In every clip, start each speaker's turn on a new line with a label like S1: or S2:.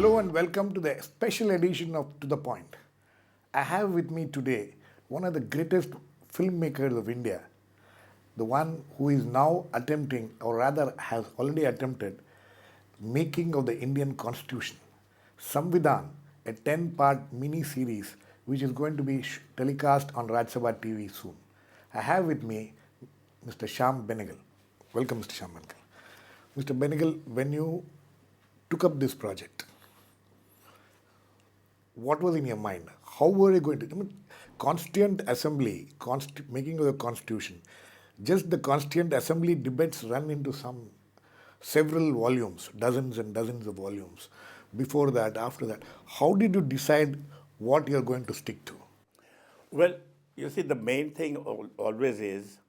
S1: Hello and welcome to the special edition of To The Point. I have with me today one of the greatest filmmakers of India, the one who is now attempting, or rather has already attempted, making of the Indian Constitution. Samvidhaan, a 10-part mini-series which is going to be telecast on Rajya Sabha TV soon. I have with me Mr. Shyam Benegal. Welcome, Mr. Shyam Benegal. Mr. Benegal, when you took up this project, what was in your mind? How were you going to? Constituent Assembly, making of the Constitution, just the Constituent Assembly debates run into several volumes, dozens and dozens of volumes. Before that, after that, how did you decide what you're going to stick to?
S2: Well, you see, the main thing always is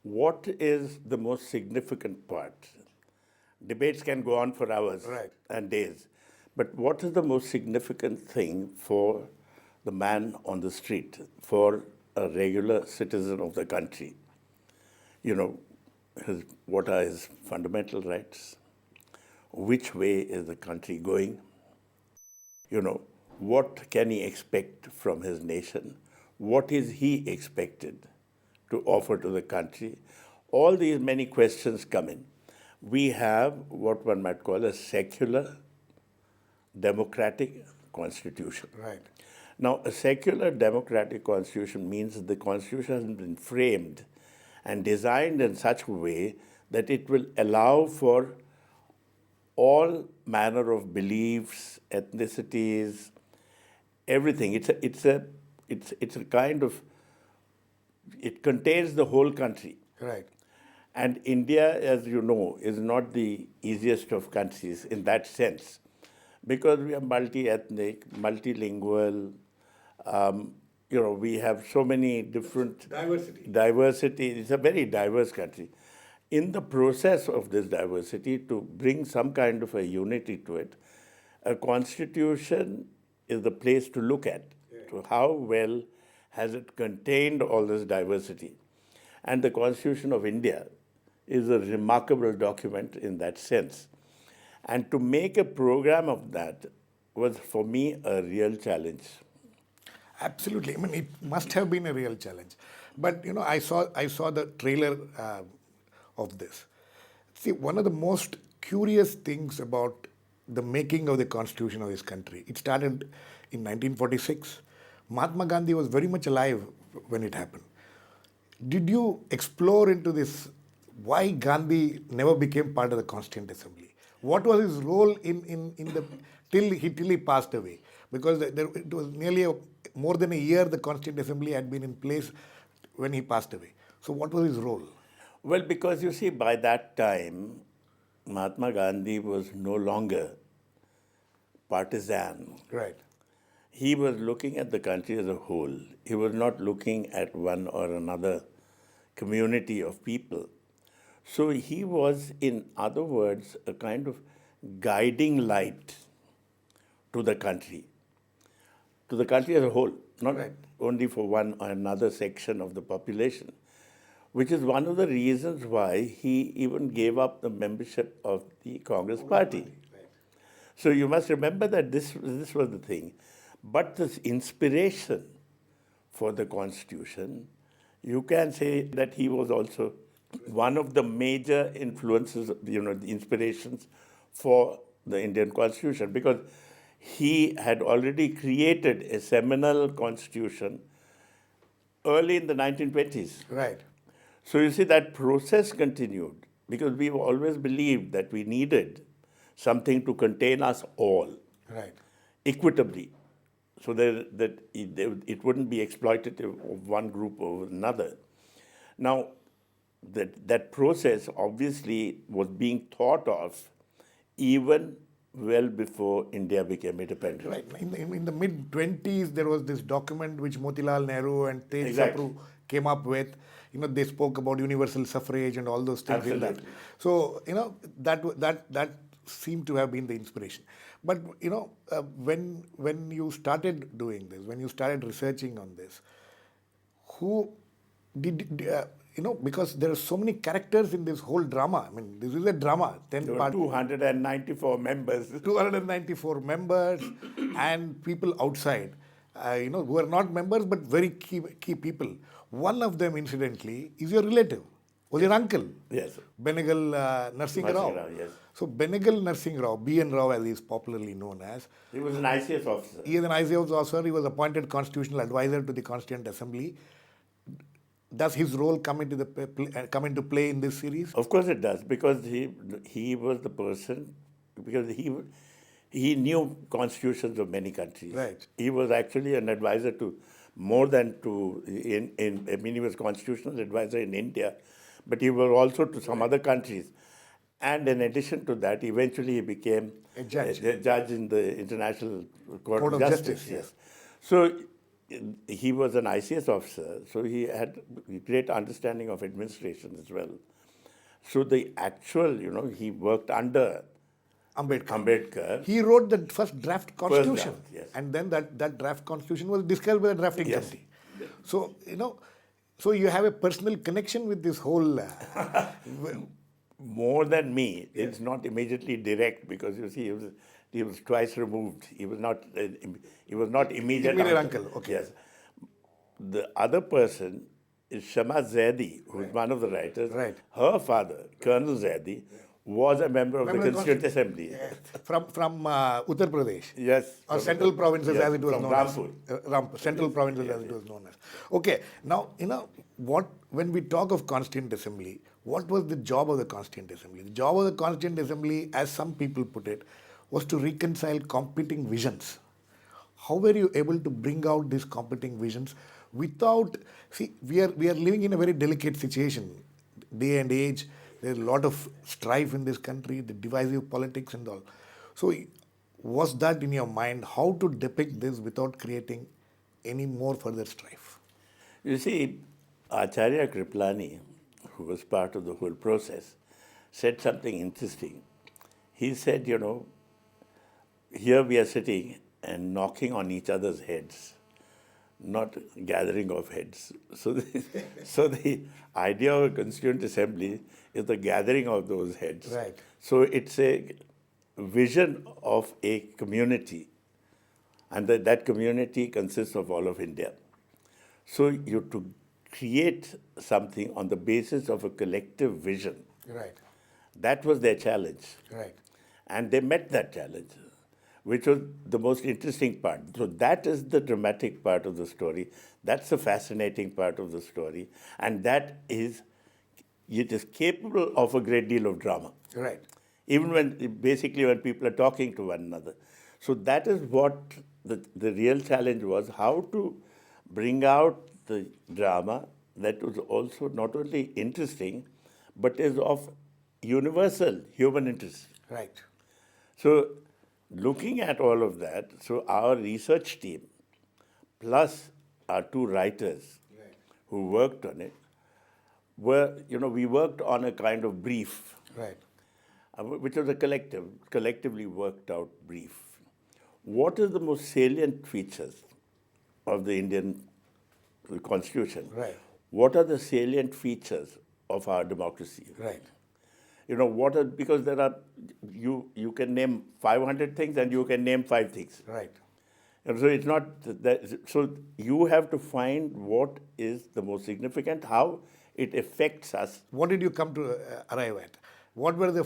S2: what is the most significant part? Debates can go on for hours and days. But what is the most significant thing for the man on the street, for a regular citizen of the country? You know, what are his fundamental rights? Which way is the country going? You know, what can he expect from his nation? What is he expected to offer to the country? All these many questions come in. We have what one might call a secular democratic constitution.
S1: Right.
S2: Now, a secular democratic constitution means that the constitution has been framed and designed in such a way that it will allow for all manner of beliefs, ethnicities, everything. It's a kind of, it contains the whole country.
S1: Right.
S2: And India, as you know, is not the easiest of countries in that sense, because we are multi-ethnic, multilingual. We have so many different diversity. It's a very diverse country. In the process of this diversity, to bring some kind of a unity to it, a constitution is the place to look at. To how well has it contained all this diversity. And the Constitution of India is a remarkable document in that sense. And to make a program of that was, for me, a real challenge.
S1: Absolutely. It must have been a real challenge. But, I saw the trailer of this. See, one of the most curious things about the making of the Constitution of this country, it started in 1946. Mahatma Gandhi was very much alive when it happened. Did you explore into this, why Gandhi never became part of the Constituent Assembly? What was his role till he passed away? Because it was nearly more than a year the Constituent Assembly had been in place when he passed away. So what was his role?
S2: Well, because you see, by that time, Mahatma Gandhi was no longer partisan.
S1: Right.
S2: He was looking at the country as a whole. He was not looking at one or another community of people. So he was, in other words, a kind of guiding light to the country as a whole, not only for one or another section of the population, which is one of the reasons why he even gave up the membership of the Congress Party. So you must remember that this was the thing. But this inspiration for the Constitution, you can say that he was also one of the major influences, the inspirations for the Indian Constitution, because he had already created a seminal constitution early in the 1920s.
S1: Right.
S2: So you see, that process continued, because we've always believed that we needed something to contain us all equitably, so that it wouldn't be exploitative of one group over another. Now, that process obviously was being thought of even well before India became independent.
S1: Right. In the mid-20s, there was this document which Motilal Nehru and Tej Sapru came up with. They spoke about universal suffrage and all those things.
S2: Absolutely.
S1: In that. So, that seemed to have been the inspiration. But, when you started doing this, when you started researching on this, who did because there are so many characters in this whole drama. I mean, this is a drama. 10
S2: There were
S1: part,
S2: 294 members.
S1: 294 members and people outside, who are not members but very key people. One of them, incidentally, is your relative, was your uncle.
S2: Yes.
S1: Benegal Narsingh Rao.
S2: Narsingh Rao, yes.
S1: So Benegal Narsingh Rao, B.N. Rao as he is popularly known as,
S2: He was an ICS officer.
S1: he is an ICS officer. He was appointed constitutional advisor to the Constituent Assembly. Does his role come into play in this series?
S2: Of course it does, because he was the person, because he knew constitutions of many countries.
S1: Right.
S2: He was actually an advisor to more than to, I mean, he was constitutional advisor in India, but he was also to some other countries. And in addition to that, eventually he became
S1: A judge.
S2: a judge in the International Court
S1: of
S2: of
S1: Justice,
S2: Justice.
S1: yes.
S2: So he was an ICS officer, so he had a great understanding of administration as well. So the actual, he worked under Ambedkar.
S1: He wrote the first draft constitution.
S2: draft, yes.
S1: And then that draft constitution was discussed by the drafting
S2: Yes.
S1: committee. So, so you have a personal connection with this whole...
S2: More than me, it's not immediately direct, because you see, he was twice removed. He was not immediate.
S1: Immediate uncle, okay.
S2: Yes. The other person is Shama Zaidi, who is one of the writers.
S1: Right.
S2: Her father, Colonel Zaidi, was a member of the Constituent Assembly.
S1: from Uttar Pradesh.
S2: Yes.
S1: Or central provinces,
S2: yes,
S1: as it was
S2: from
S1: known
S2: Rampur.
S1: as. Central provinces, as it was known as. Okay, now, when we talk of Constituent Assembly, what was the job of the Constituent Assembly? The job of the Constituent Assembly, as some people put it, was to reconcile competing visions. How were you able to bring out these competing visions without... See, we are living in a very delicate situation. Day and age, there's a lot of strife in this country, the divisive politics and all. So, was that in your mind, how to depict this without creating any more further strife?
S2: You see, Acharya Kriplani, who was part of the whole process, said something interesting. He said, here we are sitting and knocking on each other's heads, not gathering of heads. So the idea of a Constituent Assembly is the gathering of those heads.
S1: Right.
S2: So it's a vision of a community, and that community consists of all of India. So you to create something on the basis of a collective vision.
S1: Right.
S2: That was their challenge.
S1: Right.
S2: And they met that challenge, which was the most interesting part. So that is the dramatic part of the story. That's the fascinating part of the story. And it is capable of a great deal of drama.
S1: Right.
S2: Even when people are talking to one another. So that is what the real challenge was, how to bring out the drama that was also not only interesting, but is of universal human interest.
S1: Right.
S2: So looking at all of that, so our research team, plus our two writers who worked on it, we worked on a kind of brief,
S1: Right.
S2: which was a collectively worked out brief. What are the most salient features of the Indian Constitution?
S1: Right.
S2: What are the salient features of our democracy?
S1: Right.
S2: Because there are, you can name 500 things and you can name 5 things.
S1: Right.
S2: And so it's not that, so you have to find what is the most significant, how it affects us.
S1: What did you come to arrive at? What were the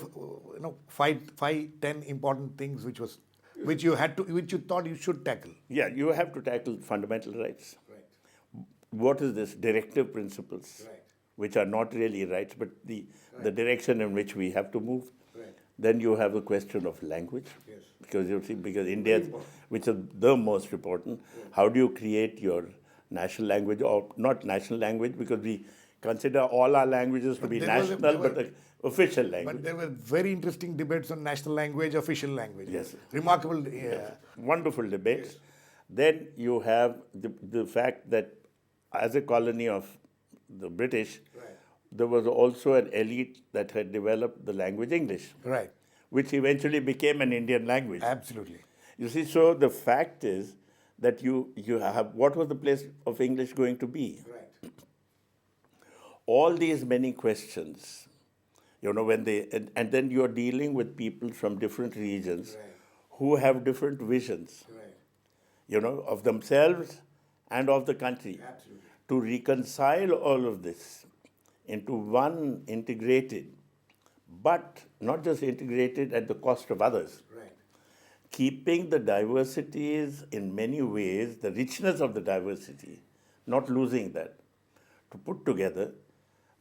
S1: 10 important things which you thought you should tackle?
S2: Yeah, you have to tackle fundamental rights.
S1: Right.
S2: What is this? Directive principles,
S1: Right.
S2: which are not really rights, but the direction in which we have to move.
S1: Right.
S2: Then you have the question of language,
S1: Yes.
S2: because India, which is the most important, how do you create your national language, or not national language, because we consider all our languages to be national, but the official language.
S1: But there were very interesting debates on national language, official language.
S2: Yes.
S1: Remarkable.
S2: Wonderful debates. Yes. Then you have the fact that as a colony of the British, there was also an elite that had developed the language English,
S1: Right.
S2: which eventually became an Indian language.
S1: Absolutely.
S2: You see, so the fact is that you have, what was the place of English going to be?
S1: Right.
S2: all these many questions, when and then you're dealing with people from different regions who have different visions, of themselves and of the country. To reconcile all of this into one integrated, but not just integrated at the cost of others. Keeping the diversities in many ways, the richness of the diversity, not losing that, to put together,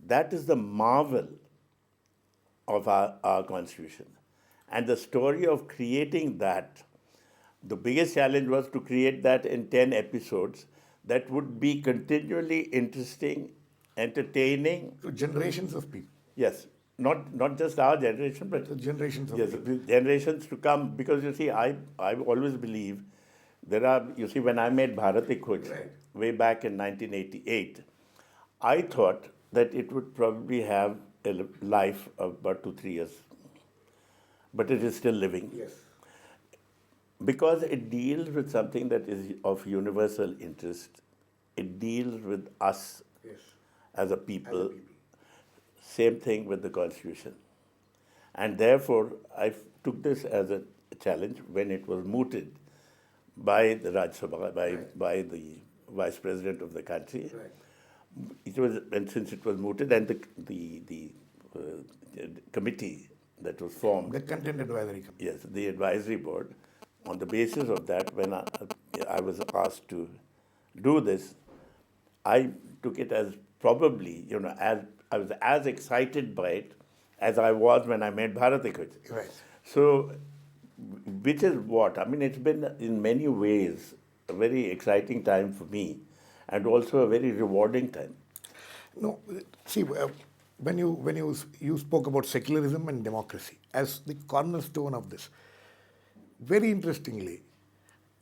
S2: that is the marvel of our Constitution. And the story of creating that, the biggest challenge was to create that in 10 episodes that would be continually interesting, entertaining.
S1: To generations of people.
S2: Yes, not just our generation, but
S1: The generations of
S2: yes,
S1: people.
S2: generations to come. Because you see, I always believe when I made Bharati Kuch way back in 1988, I thought that it would probably have a life of about 2-3 years, but it is still living.
S1: Yes.
S2: Because it deals with something that is of universal interest. It deals with us
S1: Yes.
S2: as a people. Same thing with the Constitution. And therefore, I took this as a challenge when it was mooted by the Rajya Sabha, by the Vice President of the country. It was, and since it was mooted, and the committee that was formed,
S1: The Content Advisory Committee.
S2: yes, the advisory board, on the basis of that, when I was asked to do this, I took it as probably, as I was as excited by it as I was when I made Bharati Kuch.
S1: Right.
S2: So, which is what? I mean, it's been in many ways a very exciting time for me, and also a very rewarding time.
S1: No, see, when you spoke about secularism and democracy as the cornerstone of this, very interestingly,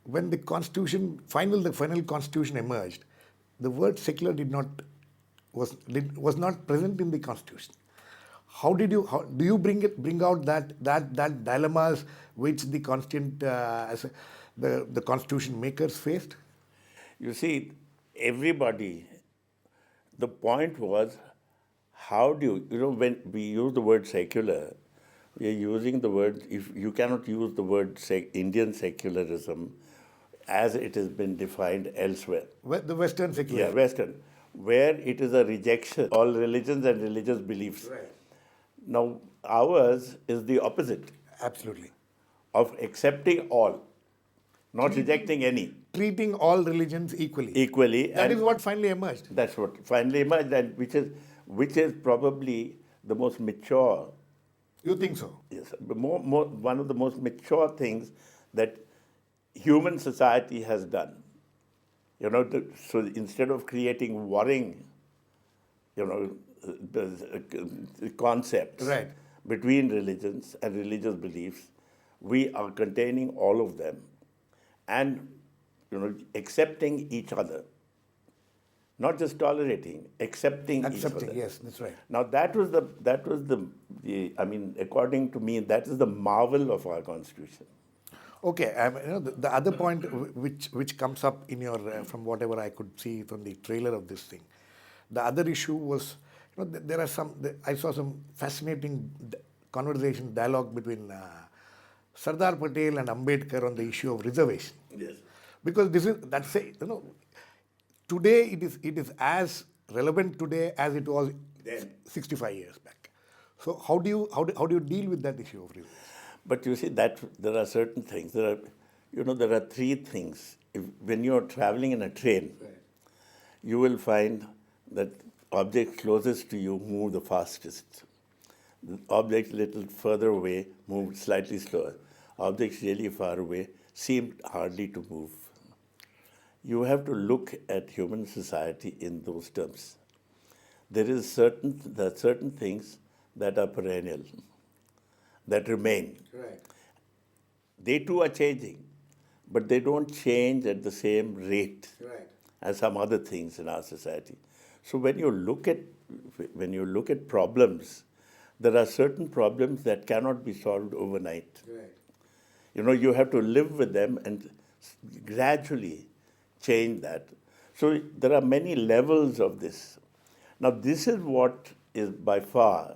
S1: when the final constitution emerged, the word secular was not present in the constitution. How do you bring out that dilemmas which the the constitution makers faced?
S2: You see, everybody, the point was, how do when we use the word secular, we are using the word, if you cannot use the word Indian secularism as it has been defined elsewhere.
S1: The Western
S2: Yeah,
S1: secularism.
S2: Western, where it is a rejection of all religions and religious beliefs.
S1: Right.
S2: Now, ours is the opposite,
S1: Absolutely.
S2: of accepting all, not rejecting any,
S1: Treating all religions equally.
S2: equally.
S1: That is what finally emerged.
S2: That's what finally emerged, and which is probably the most mature.
S1: You think so?
S2: Yes, one of the most mature things that human society has done. So instead of creating warring, the concepts
S1: Right.
S2: between religions and religious beliefs, we are containing all of them, and accepting each other, not just tolerating, accepting each
S1: Accepting,
S2: other.
S1: yes, that's right.
S2: Now that was the I mean, according to me, that is the marvel of our Constitution.
S1: Okay, the other point which comes up in your from whatever I could see from the trailer of this thing, the other issue was, there are I saw some fascinating dialogue between Sardar Patel and Ambedkar on the issue of reservation.
S2: Yes.
S1: Because today it is as relevant today as it was
S2: Then.
S1: 65 years back. So how do you deal with that issue of reservation?
S2: But you see that there are certain things. There are three things. When you're traveling in a train, you will find that objects closest to you move the fastest. The objects little further away move slightly slower. Objects really far away seem hardly to move. You have to look at human society in those terms. There are certain things that are perennial, that remain.
S1: Right.
S2: They too are changing, but they don't change at the same rate
S1: Right.
S2: as some other things in our society. So when you look at problems, there are certain problems that cannot be solved overnight.
S1: Right.
S2: You have to live with them and gradually change that. So there are many levels of this. Now, this is what is by far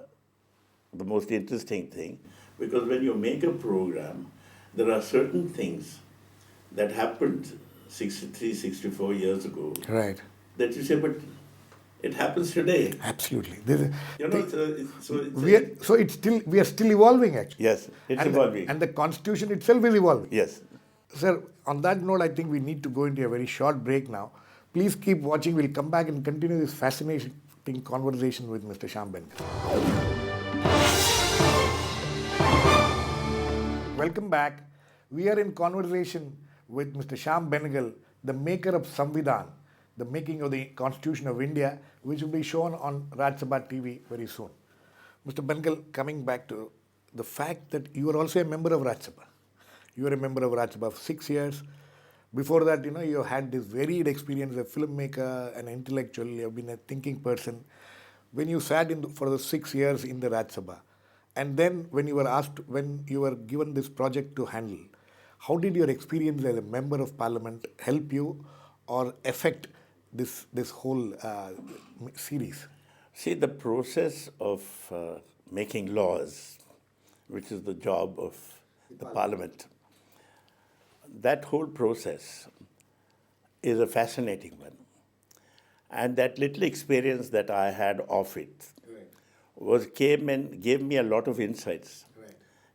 S2: the most interesting thing, because when you make a program, there are certain things that happened 63, 64 years ago
S1: Right.
S2: that you say, but it happens today.
S1: Absolutely.
S2: You know, it's
S1: We are still evolving actually.
S2: yes, it's
S1: And
S2: evolving.
S1: and the constitution itself is evolving.
S2: Yes.
S1: Sir, on that note, I think we need to go into a very short break now. Please keep watching. We'll come back and continue this fascinating conversation with Mr. Shyam Benegal. Welcome back. We are in conversation with Mr. Shyam Benegal, the maker of Samvidhaan, the making of the Constitution of India, which will be shown on Rajya Sabha TV very soon. Mr. Benegal, coming back to the fact that you are also a member of Rajya Sabha. You were a member of Rajya Sabha for 6 years. Before that, you had this varied experience as a filmmaker, an intellectual, you have been a thinking person. When you sat for the 6 years in the Rajya Sabha, and then when you were given this project to handle, how did your experience as a member of parliament help you or affect this whole series?
S2: See, the process of making laws, which is the job of the parliament, that whole process is a fascinating one. And that little experience that I had of it came and gave me a lot of insights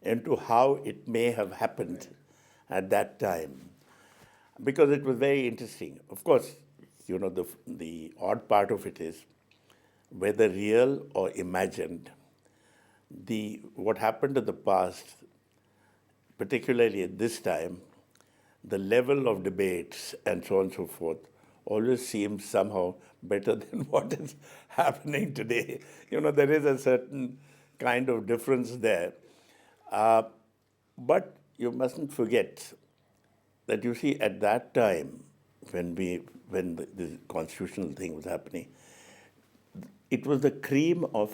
S2: into how it may have happened at that time. Because it was very interesting. Of course, the odd part of it is whether real or imagined, what happened in the past, particularly at this time, the level of debates and so on and so forth always seems somehow better than what is happening today. There is a certain kind of difference there. But you mustn't forget that, you see, at that time, when the constitutional thing was happening, it was the cream of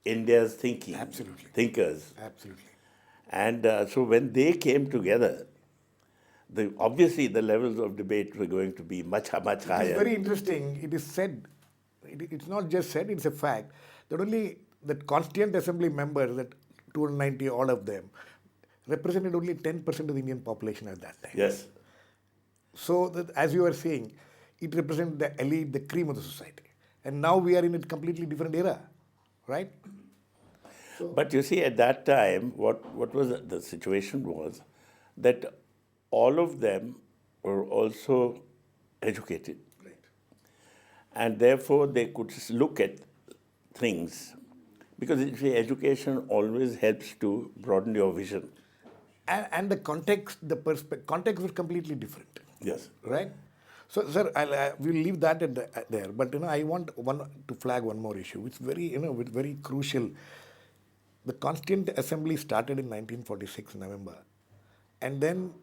S2: India's thinking.
S1: Absolutely.
S2: Thinkers.
S1: Absolutely.
S2: And so when they came together, obviously the levels of debate were going to be much higher.
S1: It's very interesting. It is said, it's not just said, it's a fact, that only the Constituent Assembly members, that 290 all of them, represented only 10% of the Indian population at that time.
S2: Yes.
S1: So, that, as you were saying, it represented the elite, the cream of the society. And now we are in a completely different era, right?
S2: But you see, at that time, what was the situation was that all of them were also educated.
S1: Right.
S2: And therefore, they could look at things. Because you see, education always helps to broaden your vision.
S1: And the context, context was completely different.
S2: Yes.
S1: Right? So, sir, we'll leave that there. But, I want to flag one more issue, which is very crucial. The Constituent Assembly started in 1946, November. And then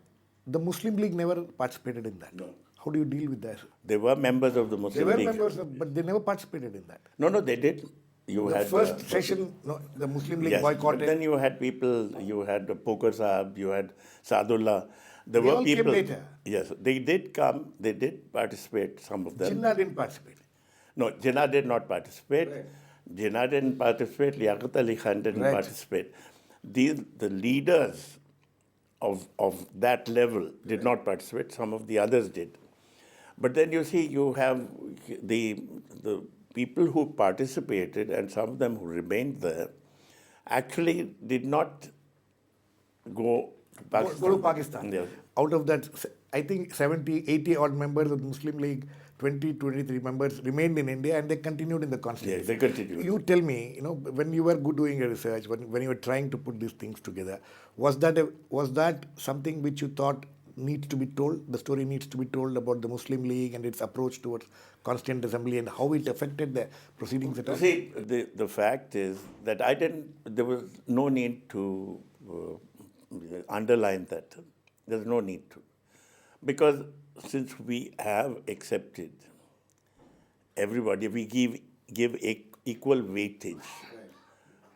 S1: the Muslim League never participated in that.
S2: No.
S1: How do you deal with that?
S2: They were members of the Muslim
S1: They were
S2: League.
S1: members, but they never participated in that.
S2: No, they did. You
S1: The
S2: had
S1: first session, the Muslim League
S2: yes,
S1: boycotted.
S2: but then you had people, you had Poker Saab, you had Sadullah. There
S1: They
S2: were
S1: all
S2: people.
S1: came later.
S2: Yes, they did come, they did participate, some of them.
S1: Jinnah didn't participate.
S2: No, Jinnah did not participate.
S1: Right.
S2: Jinnah didn't participate, Liaquat Ali Khan didn't
S1: Right.
S2: participate. The leaders of that level did not participate, some of the others did. But then you see, you have the people who participated and some of them who remained there actually did not go to Pakistan.
S1: Go to Pakistan.
S2: Yeah.
S1: Out of that, I think 70, 80 odd members of the Muslim League, 20, 23 members remained in India and they continued in the constitution.
S2: Yes, they continued.
S1: You tell me, when you were doing your research, when you were trying to put these things together, was that something which you thought needs to be told? The story needs to be told about the Muslim League and its approach towards Constituent Assembly and how it affected the proceedings at all?
S2: See, the fact is that there was no need to underline that. There's no need to. Because since we have accepted everybody, we give equal weightage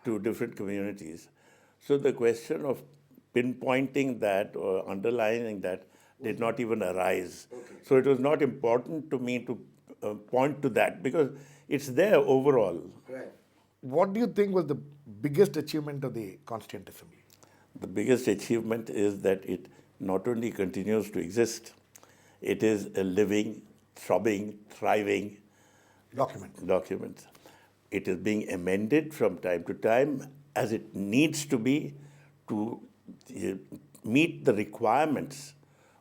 S2: to different communities. So the question of pinpointing that or underlining that did not even arise. Okay. So it was not important to me to point to that, because it's there overall.
S1: Right. What do you think was the biggest achievement of the Constituent Assembly?
S2: The biggest achievement is that it not only continues to exist, it is a living, throbbing, thriving document. It is being amended from time to time as it needs to be to meet the requirements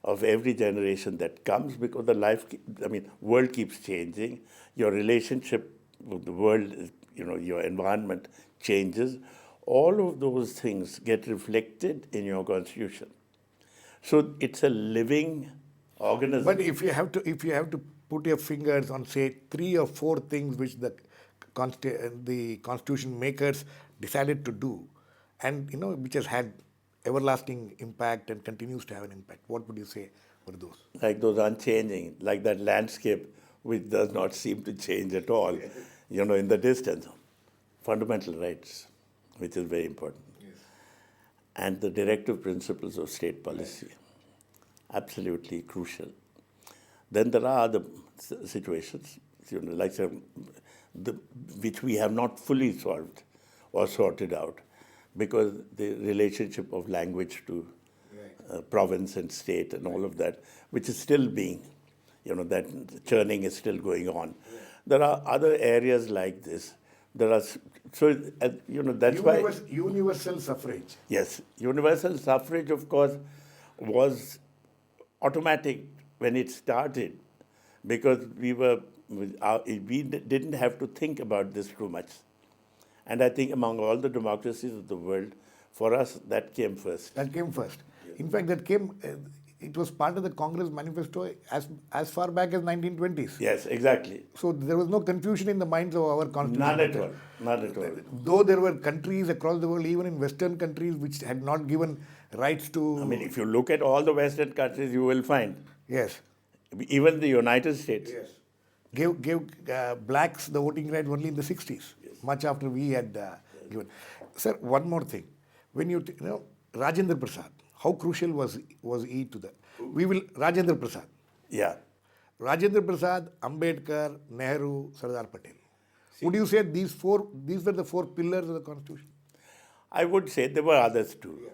S2: of every generation that comes, because world keeps changing. Your relationship with the world, your environment changes. All of those things get reflected in your constitution. So it's a living organism.
S1: But if you have to put your fingers on, say, 3 or 4 things which the constitution makers decided to do, and which has had everlasting impact and continues to have an impact, what would you say were those?
S2: Like those unchanging, like that landscape which does not seem to change at all, in the distance. Fundamental rights, which is very important.
S1: Yes.
S2: And the directive principles of state policy, absolutely crucial. Then there are other situations, which we have not fully solved or sorted out, because the relationship of language to province and state and all of that, which is still being, that churning is still going on. There are other areas like this. That's why...
S1: Universal suffrage.
S2: Yes, universal suffrage, of course, was automatic when it started, because we didn't have to think about this too much. And I think among all the democracies of the world, for us, that came first.
S1: That came first. In fact, it was part of the Congress manifesto as far back as 1920s.
S2: Yes, exactly.
S1: So there was no confusion in the minds of our constitution.
S2: None at all.
S1: Though there were countries across the world, even in Western countries, which had not given rights to...
S2: if you look at all the Western countries, you will find.
S1: Yes.
S2: Even the United States.
S1: Yes. Gave blacks the voting right only in the 60s, much after we had given. Sir, one more thing. When Rajendra Prasad, how crucial was he to the... Rajendra Prasad.
S2: Yeah.
S1: Rajendra Prasad, Ambedkar, Nehru, Sardar Patel. Would you say these were the 4 pillars of the Constitution?
S2: I would say there were others too. Yeah.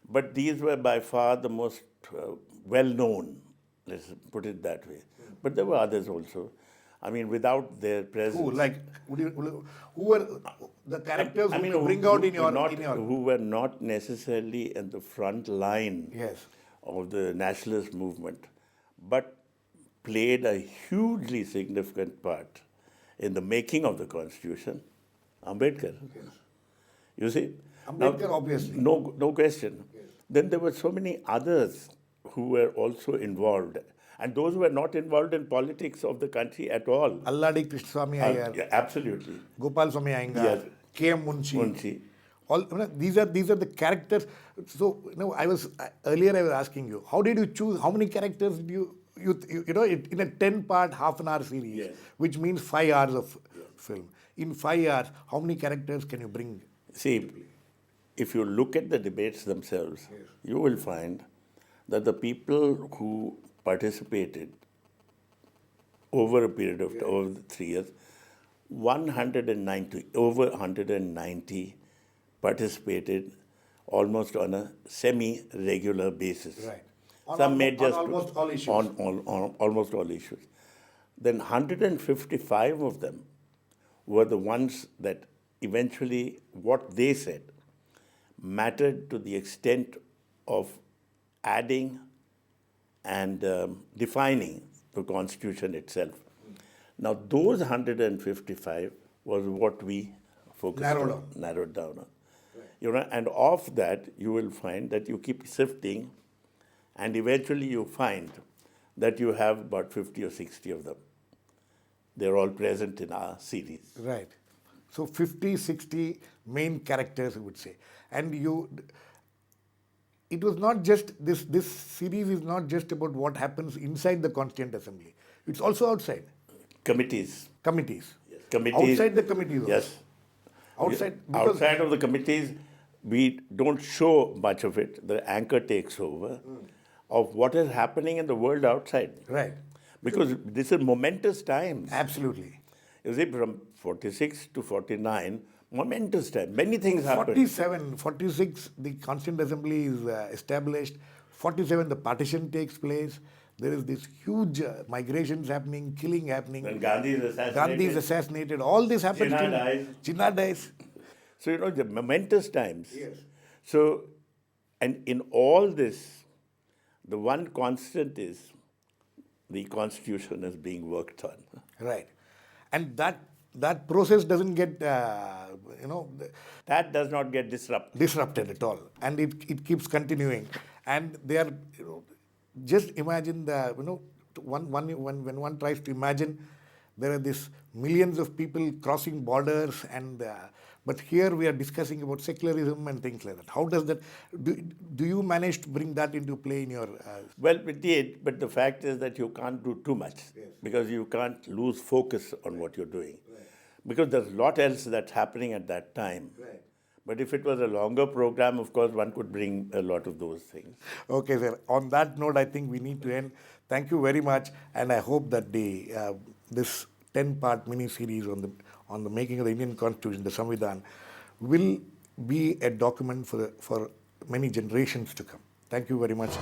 S2: But these were by far the most well-known, let's put it that way. But there were others also. Without their presence...
S1: Who were the characters who you bring out in your...
S2: Who were not necessarily in the front line of the nationalist movement, but played a hugely significant part in the making of the Constitution? Ambedkar. Yes. You see?
S1: Ambedkar, obviously.
S2: No question.
S1: Yes.
S2: Then there were so many others who were also involved. And those were not involved in politics of the country at all.
S1: Alladi Krishnaswamy Iyer.
S2: Yeah, absolutely.
S1: Gopal Swamy Iyengar.
S2: Yes.
S1: K.M. Munshi. These are the characters. So, earlier I was asking you, how did you choose, how many characters did you in a 10-part, half-an-hour series, which means 5 hours of film. In 5 hours, how many characters can you bring?
S2: See, if you look at the debates themselves, you will find that the people who participated over a period of over the 3 years, over 190 participated almost on a semi-regular basis.
S1: Right.
S2: Some made just
S1: almost all issues.
S2: On almost all issues. Then 155 of them were the ones that eventually, what they said, mattered to the extent of adding and defining the Constitution itself. Now, those 155 was what we focused on, narrowed down on. Right. And of that, you will find that you keep sifting, and eventually you find that you have about 50 or 60 of them. They're all present in our series.
S1: Right. So 50, 60 main characters, I would say. And it was not just, this series is not just about what happens inside the Constituent Assembly. It's also outside.
S2: Committees.
S1: Committees.
S2: Yes. Committees.
S1: Outside the committees also.
S2: Yes.
S1: Outside
S2: of the committees, we don't show much of it. The anchor takes over of what is happening in the world outside.
S1: Right.
S2: Because this is momentous times.
S1: Absolutely.
S2: You see, from 46 to 49, momentous time. Many things happened.
S1: 47, 46, the Constituent Assembly is established. 47, the partition takes place. There is this huge migrations happening, killing happening.
S2: When Gandhi is assassinated.
S1: Gandhi is assassinated. All this happens.
S2: Jinnah dies.
S1: Jinnah dies.
S2: So, the momentous times.
S1: Yes.
S2: So, and in all this, the one constant is the Constitution is being worked on.
S1: Right. And that process doesn't get,
S2: That does not get disrupted.
S1: disrupted at all. And it keeps continuing. And they are, just imagine when one tries to imagine, there are these millions of people crossing borders, and but here we are discussing about secularism and things like that. How does that, do you manage to bring that into play in your...
S2: Well, we did, but the fact is that you can't do too much because you can't lose focus on what you're doing. Because there's a lot else that's happening at that time. But if it was a longer program, of course, one could bring a lot of those things.
S1: Okay, sir. On that note, I think we need to end. Thank you very much, and I hope that this 10-part mini-series on the making of the Indian Constitution, the Samvidhaan, will be a document for many generations to come. Thank you very much.